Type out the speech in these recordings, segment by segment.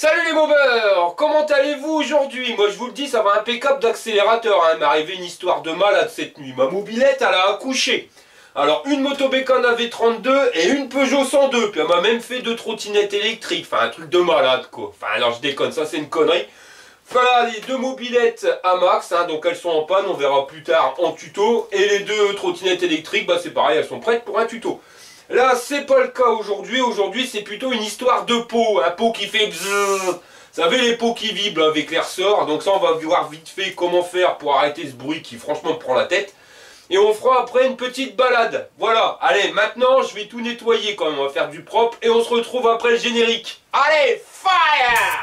Salut les bobeurs, comment allez-vous aujourd'hui? Moi je vous le dis, ça va impeccable d'accélérateur, hein. Il m'est arrivé une histoire de malade cette nuit. Ma mobilette, elle a accouché. Alors une moto Bécane AV32 et une Peugeot 102. Puis elle m'a même fait 2 trottinettes électriques. Enfin un truc de malade quoi. Enfin alors je déconne, ça c'est une connerie. Voilà les 2 mobilettes à max, hein, donc elles sont en panne, on verra plus tard en tuto. Et les 2 trottinettes électriques, bah c'est pareil, elles sont prêtes pour un tuto. Là, c'est pas le cas aujourd'hui. Aujourd'hui, c'est plutôt une histoire de pot. Un pot qui fait bzzz. Vous savez, les pots qui vibrent avec les ressorts. Donc ça, on va voir vite fait comment faire pour arrêter ce bruit qui, franchement, me prend la tête. Et on fera après une petite balade. Voilà. Allez, maintenant, je vais tout nettoyer quand même. On va faire du propre. Et on se retrouve après le générique. Allez, fire!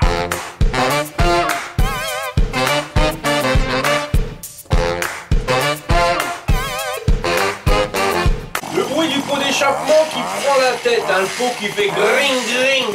Du pot d'échappement qui prend la tête, hein, le pot qui fait gring gring.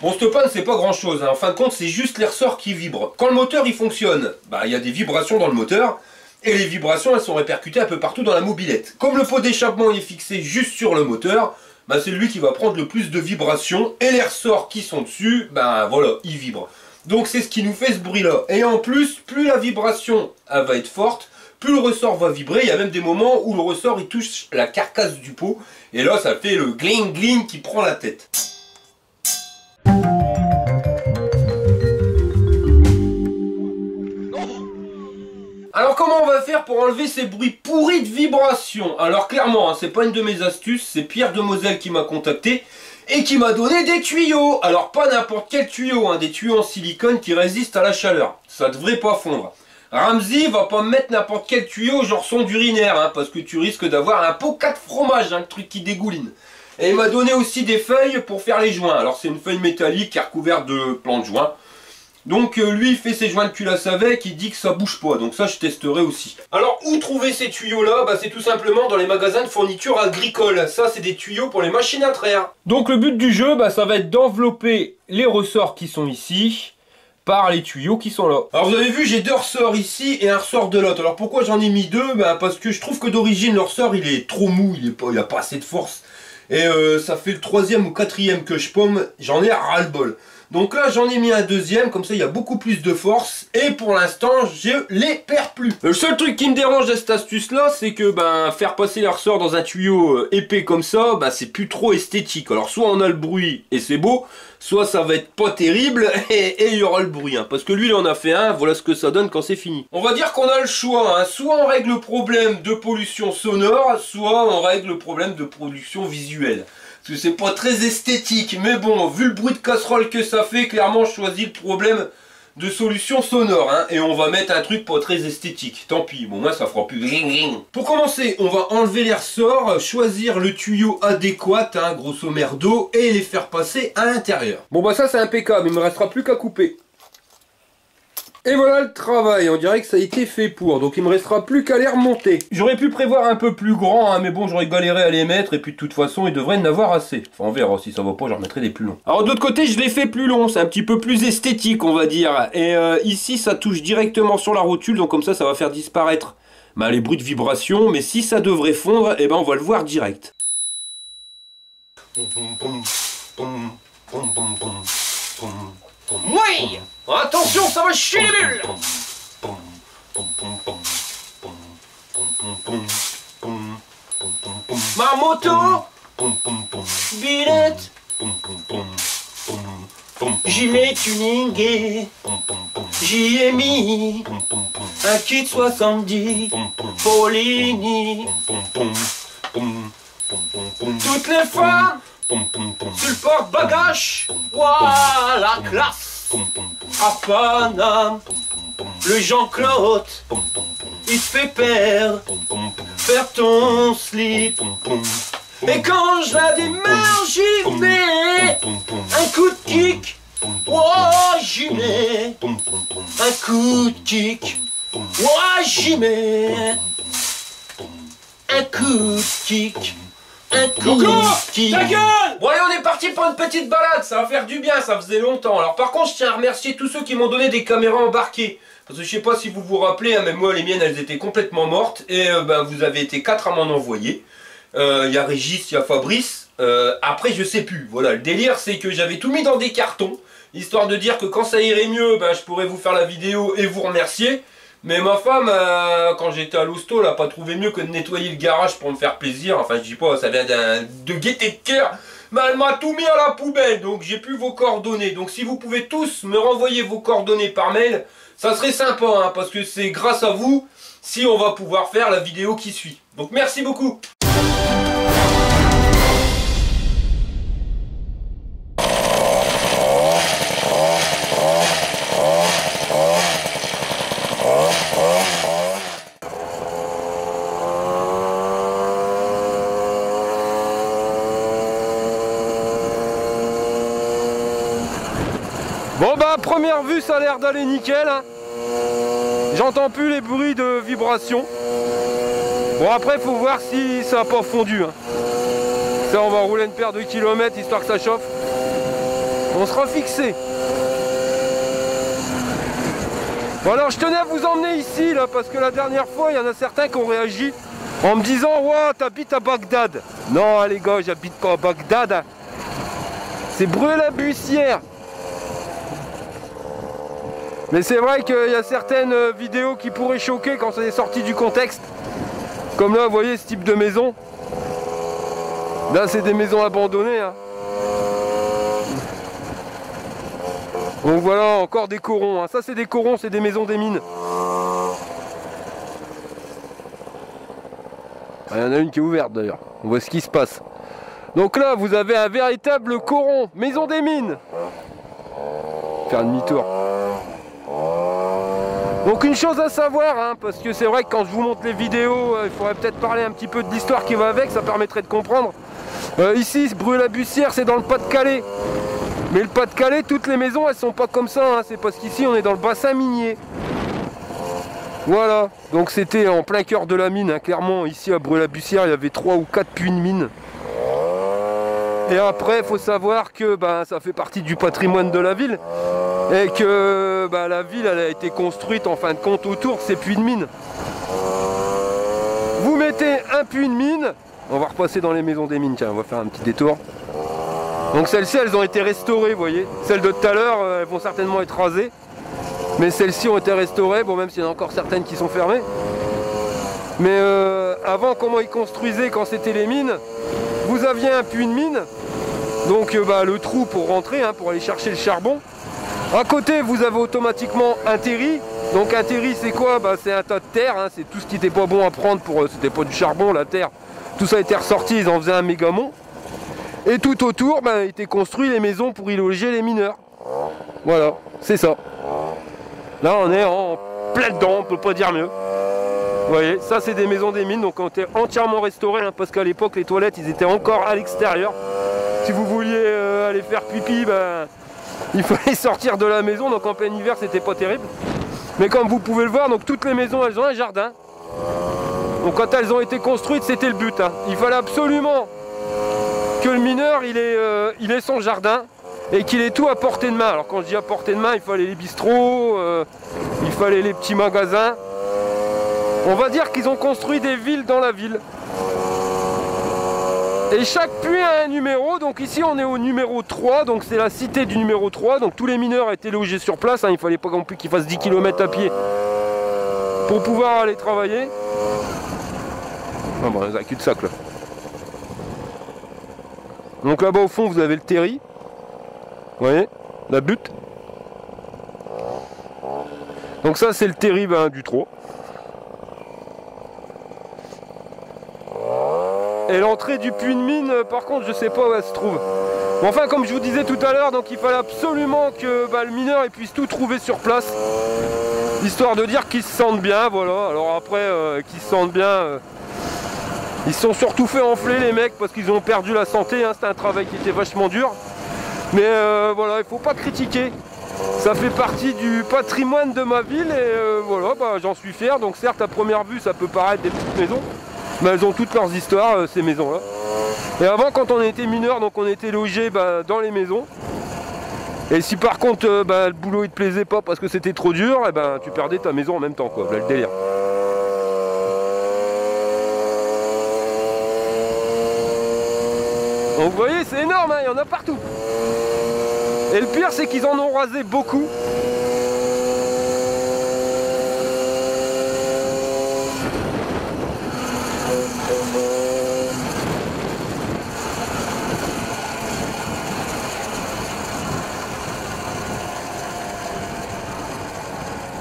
Bon, cette panne c'est pas grand chose, hein. En fin de compte c'est juste les ressorts qui vibrent. Quand le moteur il fonctionne, bah il y a des vibrations dans le moteur et les vibrations elles sont répercutées un peu partout dans la mobilette. Comme le pot d'échappement est fixé juste sur le moteur, bah c'est lui qui va prendre le plus de vibrations et les ressorts qui sont dessus, bah voilà, ils vibrent. Donc c'est ce qui nous fait ce bruit là. Et en plus, plus la vibration elle va être forte, plus le ressort va vibrer. Il y a même des moments où le ressort il touche la carcasse du pot et là ça fait le gling gling qui prend la tête. Alors comment on va faire pour enlever ces bruits pourris de vibration? Alors clairement, hein, c'est pas une de mes astuces, c'est Pierre de Moselle qui m'a contacté et qui m'a donné des tuyaux. Alors pas n'importe quel tuyau, hein, des tuyaux en silicone qui résistent à la chaleur. Ça devrait pas fondre. Ramsey va pas me mettre n'importe quel tuyau genre son d'urinaire, hein, parce que tu risques d'avoir un pot 4 fromage, hein, le truc qui dégouline. Et il m'a donné aussi des feuilles pour faire les joints. Alors c'est une feuille métallique qui est recouverte de plans de joints. Donc lui il fait ses joints de culasse avec, il dit que ça bouge pas, donc ça je testerai aussi. Alors où trouver ces tuyaux là? Bah c'est tout simplement dans les magasins de fourniture agricole. Ça c'est des tuyaux pour les machines à traire. Donc le but du jeu, bah, ça va être d'envelopper les ressorts qui sont ici par les tuyaux qui sont là. Alors vous avez vu, j'ai 2 ressorts ici et un ressort de l'autre. Alors pourquoi j'en ai mis 2? Bah parce que je trouve que d'origine le ressort il est trop mou, il a pas assez de force. Et ça fait le 3e ou 4e que je pomme, j'en ai ras le bol. Donc là j'en ai mis un 2e, comme ça il y a beaucoup plus de force. Et pour l'instant je les perds plus. Le seul truc qui me dérange de cette astuce là, c'est que ben faire passer les ressorts dans un tuyau épais comme ça, ben, c'est plus trop esthétique. Alors soit on a le bruit et c'est beau, soit ça va être pas terrible et il y aura le bruit, hein. Parce que lui il en a fait un, voilà ce que ça donne quand c'est fini. On va dire qu'on a le choix, hein. Soit on règle le problème de pollution sonore, soit on règle le problème de pollution visuelle. Parce que c'est pas très esthétique, mais bon, vu le bruit de casserole que ça fait, clairement je choisis le problème de solution sonore, hein, et on va mettre un truc pas très esthétique. Tant pis, bon moi ça fera plus gring gring. Pour commencer, on va enlever les ressorts, choisir le tuyau adéquat, hein, grosso merdo, et les faire passer à l'intérieur. Bon bah ça c'est impeccable, il me restera plus qu'à couper. Et voilà le travail, on dirait que ça a été fait pour, donc il me restera plus qu'à les remonter. J'aurais pu prévoir un peu plus grand, hein, mais bon j'aurais galéré à les mettre, et puis de toute façon il devrait en avoir assez. Enfin on verra, si ça va pas je remettrai des plus longs. Alors de l'autre côté je les fais plus longs, c'est un petit peu plus esthétique on va dire. Et ici ça touche directement sur la rotule, donc comme ça va faire disparaître les bruits de vibration, mais si ça devrait fondre, et ben on va le voir direct. Oui! Attention, ça va chier les bulles! Ma moto! Billette! Gilet tuningé! J'y ai mis un kit 70 Polini. Toutes les femmes sur le porte-bagages, ouah la classe. À Paname, le Jean-Claude, il te fait perdre ton slip. Et quand je la démarre, j'y mets un coup de kick. Ouah, j'y mets un coup de kick. Ouah, j'y mets un coup de kick. Un coup de kick. Ta gueule! Bon allez, on est parti pour une petite balade, ça va faire du bien, ça faisait longtemps. Alors par contre, je tiens à remercier tous ceux qui m'ont donné des caméras embarquées. Parce que je sais pas si vous vous rappelez, hein, mais moi les miennes elles étaient complètement mortes. Et vous avez été 4 à m'en envoyer. Il y a Régis, il y a Fabrice. Après je sais plus, voilà, le délire c'est que j'avais tout mis dans des cartons, histoire de dire que quand ça irait mieux, ben, je pourrais vous faire la vidéo et vous remercier. Mais ma femme, quand j'étais à l'hosto, elle a pas trouvé mieux que de nettoyer le garage pour me faire plaisir. Enfin je dis pas, ça vient de gaieté de cœur. Mais elle m'a tout mis à la poubelle, donc j'ai plus vos coordonnées. Donc si vous pouvez tous me renvoyer vos coordonnées par mail, ça serait sympa, hein, parce que c'est grâce à vous si on va pouvoir faire la vidéo qui suit. Donc merci beaucoup. Bon bah première vue ça a l'air d'aller nickel, hein. J'entends plus les bruits de vibration. Bon après faut voir si ça n'a pas fondu, hein. Ça on va rouler une paire de kilomètres histoire que ça chauffe. On sera fixé. Bon alors je tenais à vous emmener ici là parce que la dernière fois il y en a certains qui ont réagi en me disant ouah t'habites à Bagdad. Non les gars j'habite pas à Bagdad, hein. C'est Bruay-la-Bussière. Mais c'est vrai qu'il y a certaines vidéos qui pourraient choquer quand c'est sorti du contexte. Comme là, vous voyez ce type de maison. Là, c'est des maisons abandonnées, hein. Donc voilà, encore des corons, hein. Ça, c'est des corons, c'est des maisons des mines. Il y en a une qui est ouverte d'ailleurs. On voit ce qui se passe. Donc là, vous avez un véritable coron. Maison des mines. Faire un demi-tour. Donc une chose à savoir, hein, parce que c'est vrai que quand je vous montre les vidéos, il faudrait peut-être parler un petit peu de l'histoire qui va avec, ça permettrait de comprendre. Ici, Bruay-la-Bussière, c'est dans le Pas-de-Calais. Mais le Pas-de-Calais, toutes les maisons, elles sont pas comme ça, hein. C'est parce qu'ici, on est dans le bassin minier. Voilà, donc c'était en plein cœur de la mine, hein. Clairement, ici à Bruay-la-Bussière, il y avait 3 ou 4 puits de mine. Et après, il faut savoir que ça fait partie du patrimoine de la ville. Et que la ville elle a été construite en fin de compte autour de ces puits de mine. Vous mettez un puits de mine, on va repasser dans les maisons des mines, tiens on va faire un petit détour. Donc celles-ci elles ont été restaurées, vous voyez. Celles de tout à l'heure elles vont certainement être rasées. Mais celles-ci ont été restaurées, bon même s'il y en a encore certaines qui sont fermées. Mais avant comment ils construisaient quand c'était les mines, vous aviez un puits de mine, donc le trou pour rentrer, hein, pour aller chercher le charbon. À côté, vous avez automatiquement un terri. Donc un terri, c'est quoi? C'est un tas de terre, hein. C'est tout ce qui n'était pas bon à prendre pour... C'était pas du charbon, la terre. Tout ça a été ressorti, ils en faisaient un mégamont. Et tout autour, étaient construits les maisons pour y loger les mineurs. Voilà, c'est ça. Là, on est en plein dedans, on peut pas dire mieux. Vous voyez, ça c'est des maisons des mines, donc on était entièrement restaurées, hein, parce qu'à l'époque, les toilettes, ils étaient encore à l'extérieur. Si vous vouliez aller faire pipi, il fallait sortir de la maison, donc en plein hiver c'était pas terrible. Mais comme vous pouvez le voir, donc toutes les maisons elles ont un jardin. Donc quand elles ont été construites, c'était le but, hein. Il fallait absolument que le mineur il ait son jardin et qu'il ait tout à portée de main. Alors quand je dis à portée de main, il fallait les bistrots, il fallait les petits magasins. On va dire qu'ils ont construit des villes dans la ville. Et chaque puits a un numéro, donc ici on est au numéro 3, donc c'est la cité du numéro 3, donc tous les mineurs étaient logés sur place, hein, il ne fallait pas non plus qu'ils fassent 10 km à pied pour pouvoir aller travailler. Ah bon, c'est un cul-de-sac là. Donc là-bas au fond vous avez le terri, vous voyez, la butte. Donc ça c'est le terri du trot. Et l'entrée du puits de mine, par contre, je sais pas où elle se trouve. Bon, enfin, comme je vous disais tout à l'heure, donc il fallait absolument que le mineur il puisse tout trouver sur place, histoire de dire qu'ils se sentent bien, voilà. Alors après, qu'ils se sentent bien, ils se sont surtout fait enfler les mecs parce qu'ils ont perdu la santé, hein. C'était un travail qui était vachement dur. Mais voilà, il faut pas critiquer. Ça fait partie du patrimoine de ma ville et voilà, j'en suis fier. Donc certes, à première vue, ça peut paraître des petites maisons. Mais elles ont toutes leurs histoires, ces maisons-là. Et avant, quand on était mineur, donc on était logé dans les maisons. Et si par contre, le boulot il te plaisait pas parce que c'était trop dur, tu perdais ta maison en même temps, quoi. Là, le délire. Donc vous voyez, c'est énorme, hein, il y en a partout. Et le pire, c'est qu'ils en ont rasé beaucoup.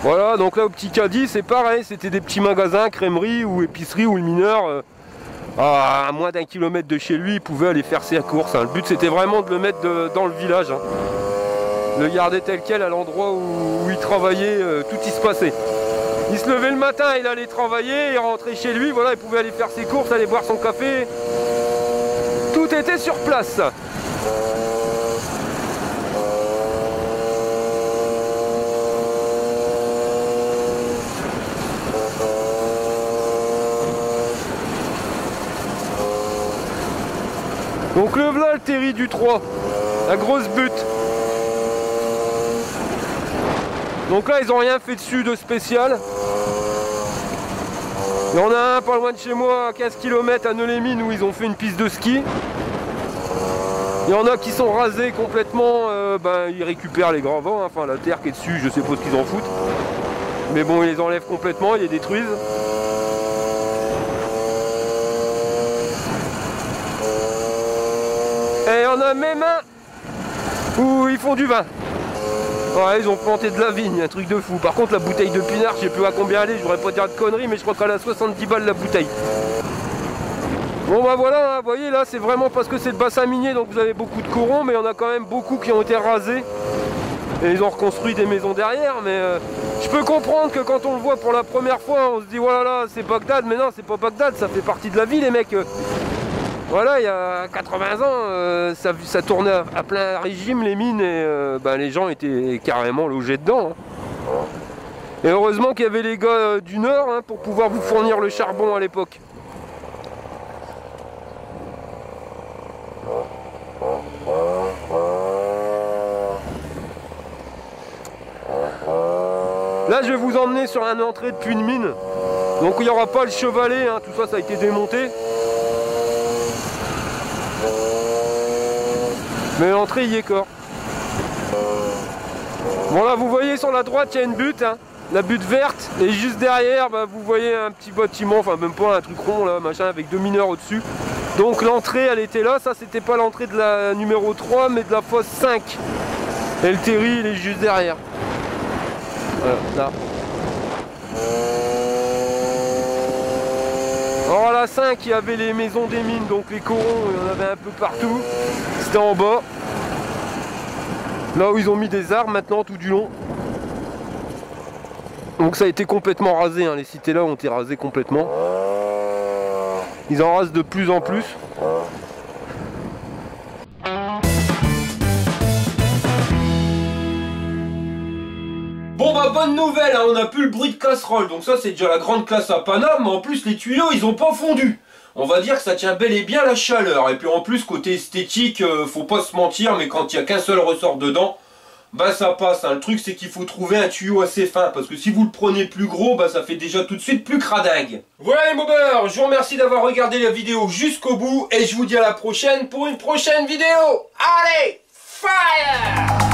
Voilà, donc là au petit caddie c'est pareil, c'était des petits magasins, crèmerie ou épicerie où le mineur, à moins d'1 kilomètre de chez lui, il pouvait aller faire ses courses. Hein. Le but c'était vraiment de le mettre dans le village, hein. Le garder tel quel à l'endroit où il travaillait, tout y se passait. Il se levait le matin, il allait travailler, il rentrait chez lui, voilà, il pouvait aller faire ses courses, aller boire son café. Tout était sur place. Donc le voilà le terri du 3, la grosse butte. Donc là ils ont rien fait dessus de spécial. Il y en a un pas loin de chez moi à 15 km à Neu-les-Mines où ils ont fait une piste de ski. Il y en a qui sont rasés complètement, ils récupèrent les gravats, hein, enfin la terre qui est dessus, je sais pas ce qu'ils en foutent. Mais bon, ils les enlèvent complètement, ils les détruisent. Et il y en a même un où ils font du vin. Ouais, ils ont planté de la vigne, un truc de fou. Par contre, la bouteille de pinard, je sais plus à combien elle est, je voudrais pas dire de conneries, mais je crois qu'elle a 70 balles la bouteille. Bon bah voilà, hein, vous voyez là, c'est vraiment parce que c'est le bassin minier, donc vous avez beaucoup de corons, mais il y en a quand même beaucoup qui ont été rasés. Et ils ont reconstruit des maisons derrière, mais je peux comprendre que quand on le voit pour la première fois, on se dit voilà, c'est Bagdad, mais non, c'est pas Bagdad, ça fait partie de la vie les mecs. Voilà, il y a 80 ans, ça tournait à plein régime les mines et les gens étaient carrément logés dedans. Hein. Et heureusement qu'il y avait les gars du Nord hein, pour pouvoir vous fournir le charbon à l'époque. Là, je vais vous emmener sur une entrée de puits de mine. Donc il n'y aura pas le chevalet, hein, tout ça, ça a été démonté. Mais l'entrée y est corps. Bon là vous voyez sur la droite il y a une butte, hein, la butte verte. Et juste derrière vous voyez un petit bâtiment, enfin même pas un truc rond là, machin, avec 2 mineurs au-dessus. Donc l'entrée elle était là, ça c'était pas l'entrée de la numéro 3 mais de la fosse 5. Et le terri il est juste derrière. Voilà, là. Alors à la 5 il y avait les maisons des mines, donc les corons il y en avait un peu partout. C'était en bas. Là où ils ont mis des arbres maintenant tout du long. Donc ça a été complètement rasé, hein. Les cités là ont été rasées complètement. Ils en rasent de plus en plus. Bon bah bonne nouvelle, hein, on a plus le bruit de casserole, donc ça c'est déjà la grande classe à Paname, mais en plus les tuyaux ils ont pas fondu. On va dire que ça tient bel et bien la chaleur, et puis en plus côté esthétique, faut pas se mentir, mais quand il n'y a qu'un seul ressort dedans, bah ça passe, hein. Le truc c'est qu'il faut trouver un tuyau assez fin, parce que si vous le prenez plus gros, bah ça fait déjà tout de suite plus cradingue. Voilà les mobeurs, je vous remercie d'avoir regardé la vidéo jusqu'au bout, et je vous dis à la prochaine pour une prochaine vidéo. Allez, fire!